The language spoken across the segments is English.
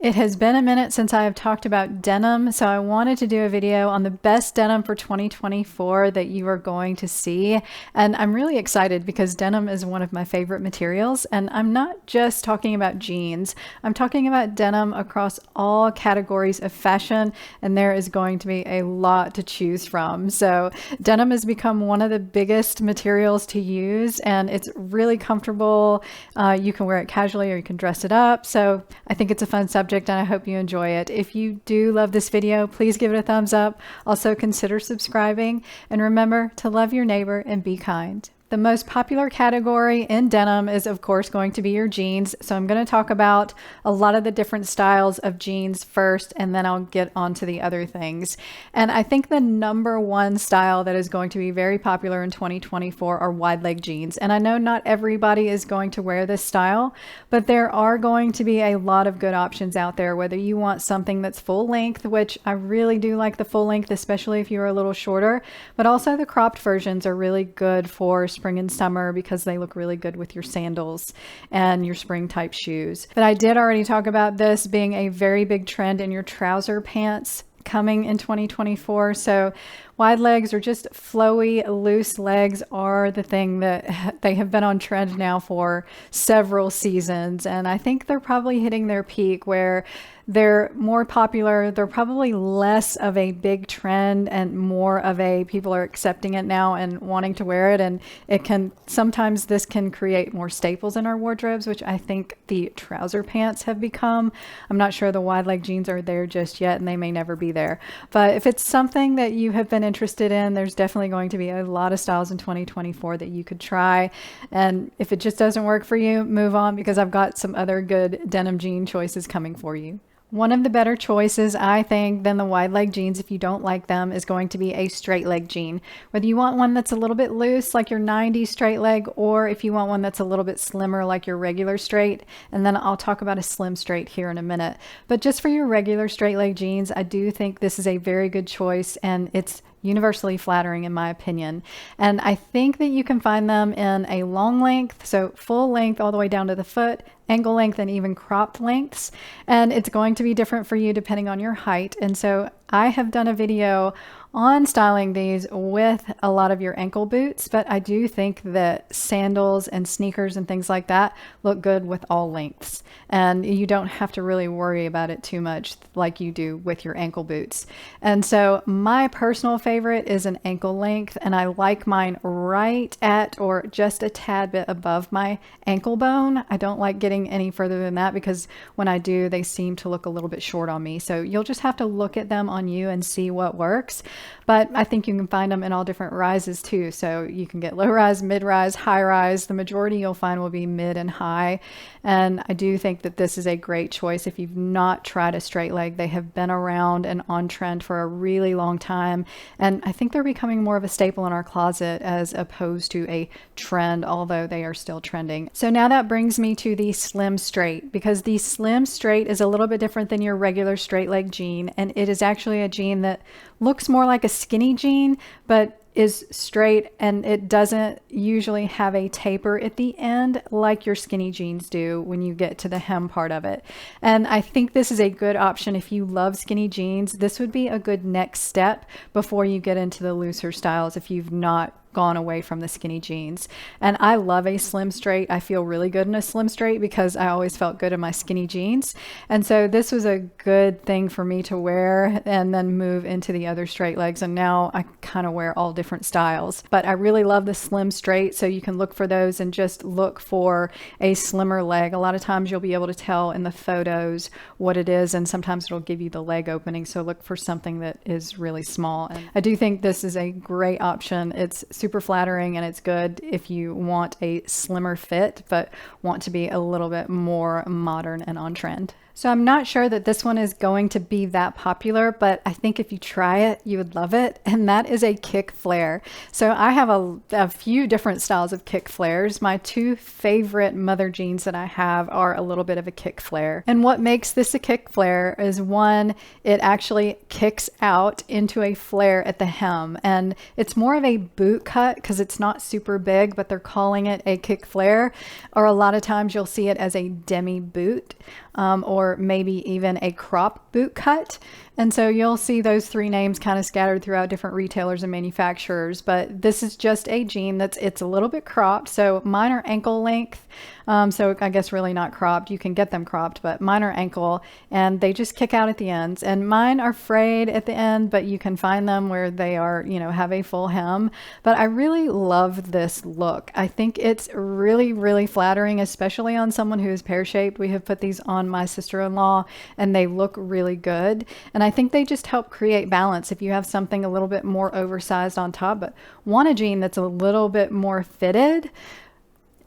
It has been a minute since I have talked about denim, so I wanted to do a video on the best denim for 2024 that you are going to see. And I'm really excited because denim is one of my favorite materials. And I'm not just talking about jeans, I'm talking about denim across all categories of fashion. And there is going to be a lot to choose from. So denim has become one of the biggest materials to use, and it's really comfortable. You can wear it casually or you can dress it up. So I think it's a fun subject, and I hope you enjoy it. If you do love this video, please give it a thumbs up. Also consider subscribing, and remember to love your neighbor and be kind. The most popular category in denim is, of course, going to be your jeans. So I'm going to talk about a lot of the different styles of jeans first, and then I'll get on to the other things. And I think the number one style that is going to be very popular in 2024 are wide leg jeans. And I know not everybody is going to wear this style, but there are going to be a lot of good options out there, whether you want something that's full length, which I really do like the full length, especially if you're a little shorter, but also the cropped versions are really good for spring and summer because they look really good with your sandals and your spring type shoes. But I did already talk about this being a very big trend in your trouser pants coming in 2024. So wide legs or just flowy, loose legs are the thing that they have been on trend now for several seasons. And I think they're probably hitting their peak where they're more popular. They're probably less of a big trend and more of a people are accepting it now and wanting to wear it. And it can sometimes this can create more staples in our wardrobes, which I think the trouser pants have become. I'm not sure the wide leg jeans are there just yet, and they may never be there. But if it's something that you have been interested in, there's definitely going to be a lot of styles in 2024 that you could try. And if it just doesn't work for you, move on, because I've got some other good denim jean choices coming for you. One of the better choices, I think, than the wide leg jeans, if you don't like them, is going to be a straight leg jean. Whether you want one that's a little bit loose, like your 90s straight leg, or if you want one that's a little bit slimmer, like your regular straight. And then I'll talk about a slim straight here in a minute. But just for your regular straight leg jeans, I do think this is a very good choice, and it's universally flattering in my opinion. And I think that you can find them in a long length, so full length all the way down to the foot, ankle length, and even cropped lengths. And it's going to be different for you depending on your height. And so I have done a video on styling these with a lot of your ankle boots, but I do think that sandals and sneakers and things like that look good with all lengths, and you don't have to really worry about it too much like you do with your ankle boots. And so my personal favorite is an ankle length, and I like mine right at or just a tad bit above my ankle bone. I don't like getting any further than that because when I do, they seem to look a little bit short on me. So you'll just have to look at them on you and see what works. But I think you can find them in all different rises too. So you can get low rise, mid rise, high rise. The majority you'll find will be mid and high. And I do think that this is a great choice if you've not tried a straight leg. They have been around and on trend for a really long time. And I think they're becoming more of a staple in our closet as opposed to a trend, although they are still trending. So now that brings me to the slim straight, because the slim straight is a little bit different than your regular straight leg jean. And it is actually a jean that looks more like a skinny jean, but is straight, and it doesn't usually have a taper at the end like your skinny jeans do when you get to the hem part of it. And I think this is a good option if you love skinny jeans. This would be a good next step before you get into the looser styles if you've not gone away from the skinny jeans. And I love a slim straight. I feel really good in a slim straight because I always felt good in my skinny jeans. And so this was a good thing for me to wear and then move into the other straight legs. And now I kind of wear all different styles, but I really love the slim straight. So you can look for those and just look for a slimmer leg. A lot of times you'll be able to tell in the photos what it is, and sometimes it'll give you the leg opening. So look for something that is really small. And I do think this is a great option. It's super flattering, and it's good if you want a slimmer fit but want to be a little bit more modern and on trend. So I'm not sure that this one is going to be that popular, but I think if you try it, you would love it. And that is a kick flare. So I have a few different styles of kick flares. My two favorite mother jeans that I have are a little bit of a kick flare. And what makes this a kick flare is, one, it actually kicks out into a flare at the hem. And it's more of a boot cut because it's not super big, but they're calling it a kick flare. Or a lot of times you'll see it as a demi boot. or maybe even a crop boot cut. And so you'll see those three names kind of scattered throughout different retailers and manufacturers, but this is just a jean it's a little bit cropped. So mine are ankle length. So I guess really not cropped. You can get them cropped, but mine are ankle and they just kick out at the ends. And mine are frayed at the end, but you can find them where they are, have a full hem. But I really love this look. I think it's really, really flattering, especially on someone who is pear-shaped. We have put these on my sister-in-law and they look really good. And I think they just help create balance if you have something a little bit more oversized on top, but want a jean that's a little bit more fitted.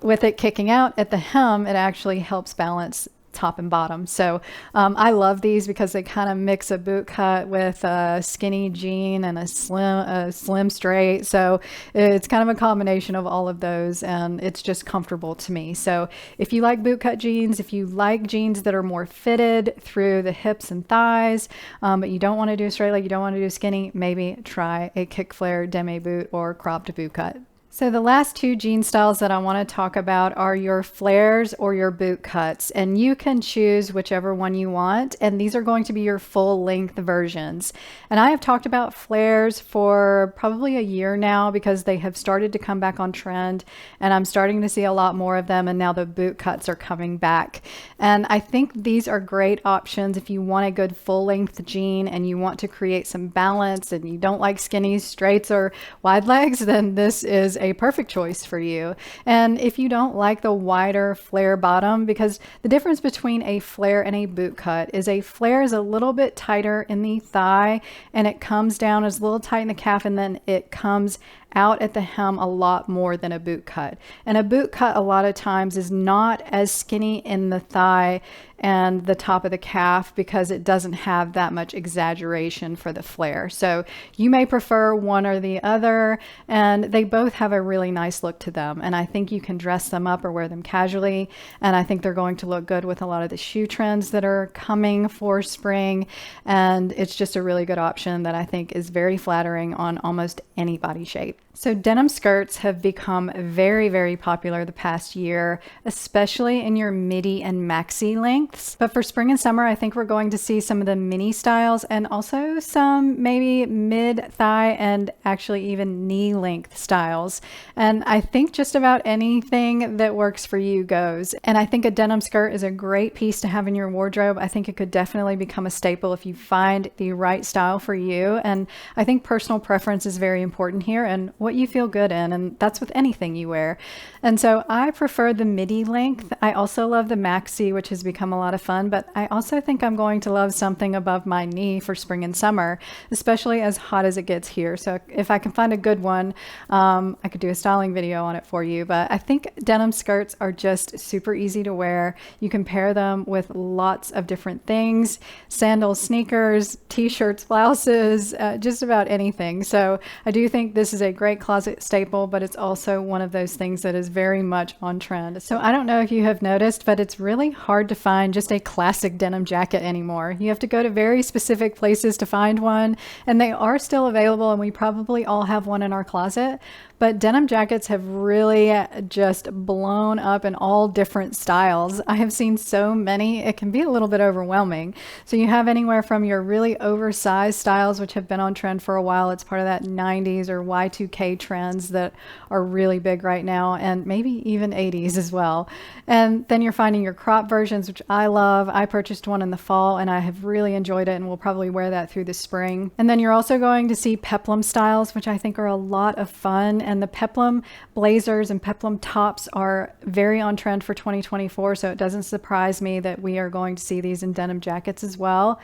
With it kicking out at the hem, it actually helps balance top and bottom. So I love these because they kind of mix a boot cut with a skinny jean and a slim straight. So it's kind of a combination of all of those, and it's just comfortable to me. So if you like boot cut jeans, if you like jeans that are more fitted through the hips and thighs, but you don't want to do a straight leg, you don't want to do skinny, maybe try a kick flare demi boot or cropped boot cut. So the last two jean styles that I want to talk about are your flares or your boot cuts, and you can choose whichever one you want, and these are going to be your full length versions. And I have talked about flares for probably a year now because they have started to come back on trend, and I'm starting to see a lot more of them, and now the boot cuts are coming back. And I think these are great options if you want a good full length jean and you want to create some balance and you don't like skinny, straights, or wide legs, then this is a perfect choice for you. And if you don't like the wider flare bottom, because the difference between a flare and a boot cut is a flare is a little bit tighter in the thigh and it comes down, it's a little tight in the calf, and then it comes out at the hem a lot more than a boot cut. And a boot cut a lot of times is not as skinny in the thigh and the top of the calf because it doesn't have that much exaggeration for the flare. So you may prefer one or the other, and they both have a really nice look to them. And I think you can dress them up or wear them casually. And I think they're going to look good with a lot of the shoe trends that are coming for spring. And it's just a really good option that I think is very flattering on almost any body shape. So denim skirts have become very, very popular the past year, especially in your midi and maxi lengths. But for spring and summer, I think we're going to see some of the mini styles and also some maybe mid thigh and actually even knee length styles. And I think just about anything that works for you goes. And I think a denim skirt is a great piece to have in your wardrobe. I think it could definitely become a staple if you find the right style for you. And I think personal preference is very important here, and what you feel good in, and that's with anything you wear. And so I prefer the midi length. I also love the maxi, which has become a lot of fun, but I also think I'm going to love something above my knee for spring and summer, especially as hot as it gets here. So if I can find a good one, I could do a styling video on it for you. But I think denim skirts are just super easy to wear. You can pair them with lots of different things: sandals, sneakers, t-shirts, blouses, just about anything. So I do think this is a great closet staple, but it's also one of those things that is very much on trend. So I don't know if you have noticed, but it's really hard to find just a classic denim jacket anymore. You have to go to very specific places to find one, and they are still available, and we probably all have one in our closet. But denim jackets have really just blown up in all different styles. I have seen so many, it can be a little bit overwhelming. So you have anywhere from your really oversized styles, which have been on trend for a while. It's part of that 90s or Y2K trends that are really big right now, and maybe even 80s as well. And then you're finding your crop versions, which I love. I purchased one in the fall and I have really enjoyed it, and will probably wear that through the spring. And then you're also going to see peplum styles, which I think are a lot of fun. And the peplum blazers and peplum tops are very on trend for 2024. So it doesn't surprise me that we are going to see these in denim jackets as well.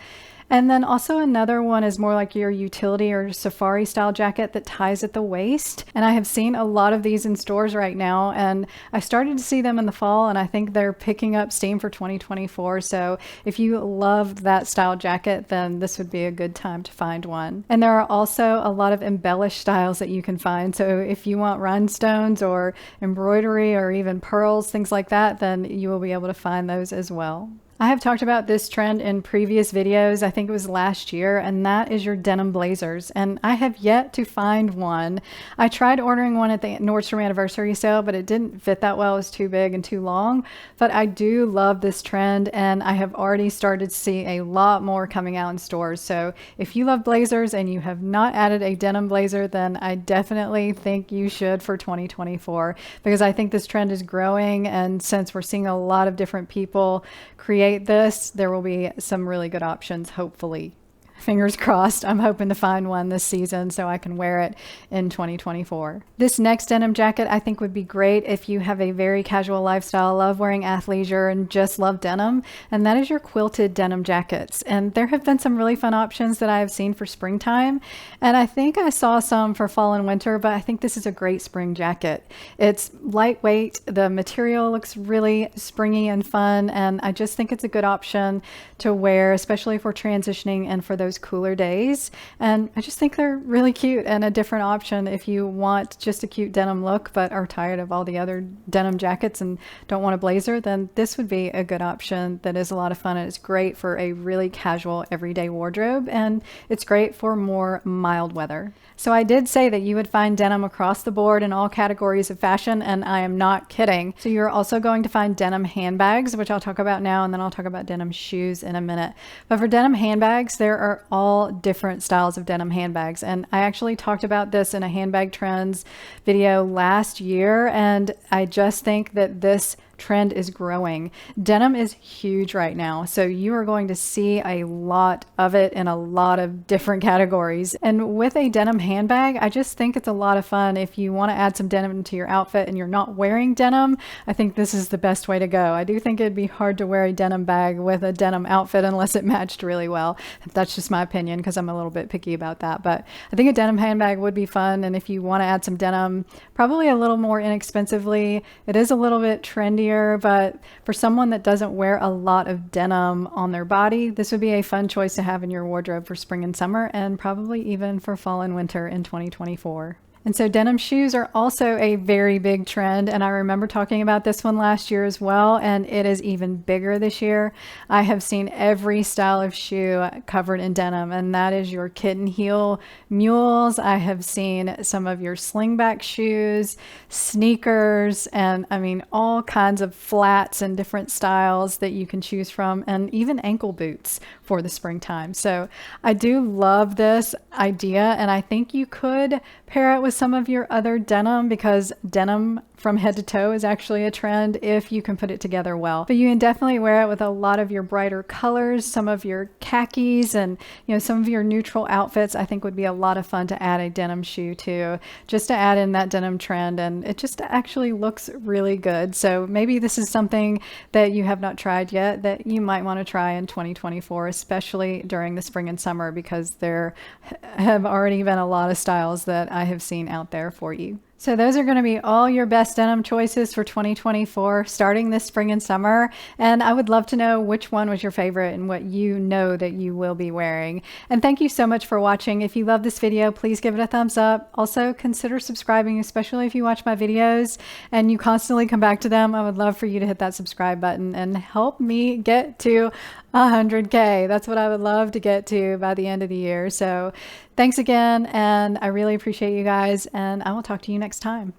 And then also another one is more like your utility or safari style jacket that ties at the waist. And I have seen a lot of these in stores right now, and I started to see them in the fall, and I think they're picking up steam for 2024. So if you love that style jacket, then this would be a good time to find one. And there are also a lot of embellished styles that you can find. So if you want rhinestones or embroidery or even pearls, things like that, then you will be able to find those as well. I have talked about this trend in previous videos. I think it was last year, and that is your denim blazers. And I have yet to find one. I tried ordering one at the Nordstrom anniversary sale, but it didn't fit that well. It was too big and too long. But I do love this trend, and I have already started to see a lot more coming out in stores. So if you love blazers and you have not added a denim blazer, then I definitely think you should for 2024, because I think this trend is growing. And since we're seeing a lot of different people create this, there will be some really good options, hopefully. Fingers crossed. I'm hoping to find one this season so I can wear it in 2024. This next denim jacket I think would be great if you have a very casual lifestyle, love wearing athleisure, and just love denim, and that is your quilted denim jackets. And there have been some really fun options that I have seen for springtime, and I think I saw some for fall and winter, but I think this is a great spring jacket. It's lightweight, the material looks really springy and fun, and I just think it's a good option to wear, especially for transitioning and for those cooler days. And I just think they're really cute and a different option if you want just a cute denim look but are tired of all the other denim jackets and don't want a blazer. Then this would be a good option that is a lot of fun, and it's great for a really casual everyday wardrobe, and it's great for more mild weather. So I did say that you would find denim across the board in all categories of fashion, and I am not kidding. So you're also going to find denim handbags, which I'll talk about now, and then I'll talk about denim shoes in a minute. But for denim handbags, there are all different styles of denim handbags. And I actually talked about this in a handbag trends video last year. And I just think that this trend is growing. Denim is huge right now, so you are going to see a lot of it in a lot of different categories. And with a denim handbag, I just think it's a lot of fun. If you want to add some denim to your outfit and you're not wearing denim, I think this is the best way to go. I do think it'd be hard to wear a denim bag with a denim outfit unless it matched really well. That's just my opinion, because I'm a little bit picky about that. But I think a denim handbag would be fun. And if you want to add some denim, probably a little more inexpensively, it is a little bit trendier, but for someone that doesn't wear a lot of denim on their body, this would be a fun choice to have in your wardrobe for spring and summer, and probably even for fall and winter in 2024. And so denim shoes are also a very big trend, and I remember talking about this one last year as well, and it is even bigger this year. I have seen every style of shoe covered in denim, and that is your kitten heel mules. I have seen some of your slingback shoes, sneakers, and I mean all kinds of flats and different styles that you can choose from, and even ankle boots for the springtime. So I do love this idea, and I think you could pair it with some of your other denim, because denim from head to toe is actually a trend if you can put it together well. But you can definitely wear it with a lot of your brighter colors, some of your khakis, and some of your neutral outfits. I think would be a lot of fun to add a denim shoe to, just to add in that denim trend, and it just actually looks really good. So maybe this is something that you have not tried yet that you might want to try in 2024, especially during the spring and summer, because there have already been a lot of styles that I have seen out there for you. So those are going to be all your best denim choices for 2024, starting this spring and summer. And I would love to know which one was your favorite and what you know that you will be wearing. And thank you so much for watching. If you love this video, please give it a thumbs up. Also consider subscribing, especially if you watch my videos and you constantly come back to them. I would love for you to hit that subscribe button and help me get to 100K. That's what I would love to get to by the end of the year. So thanks again, and I really appreciate you guys, and I will talk to you next time.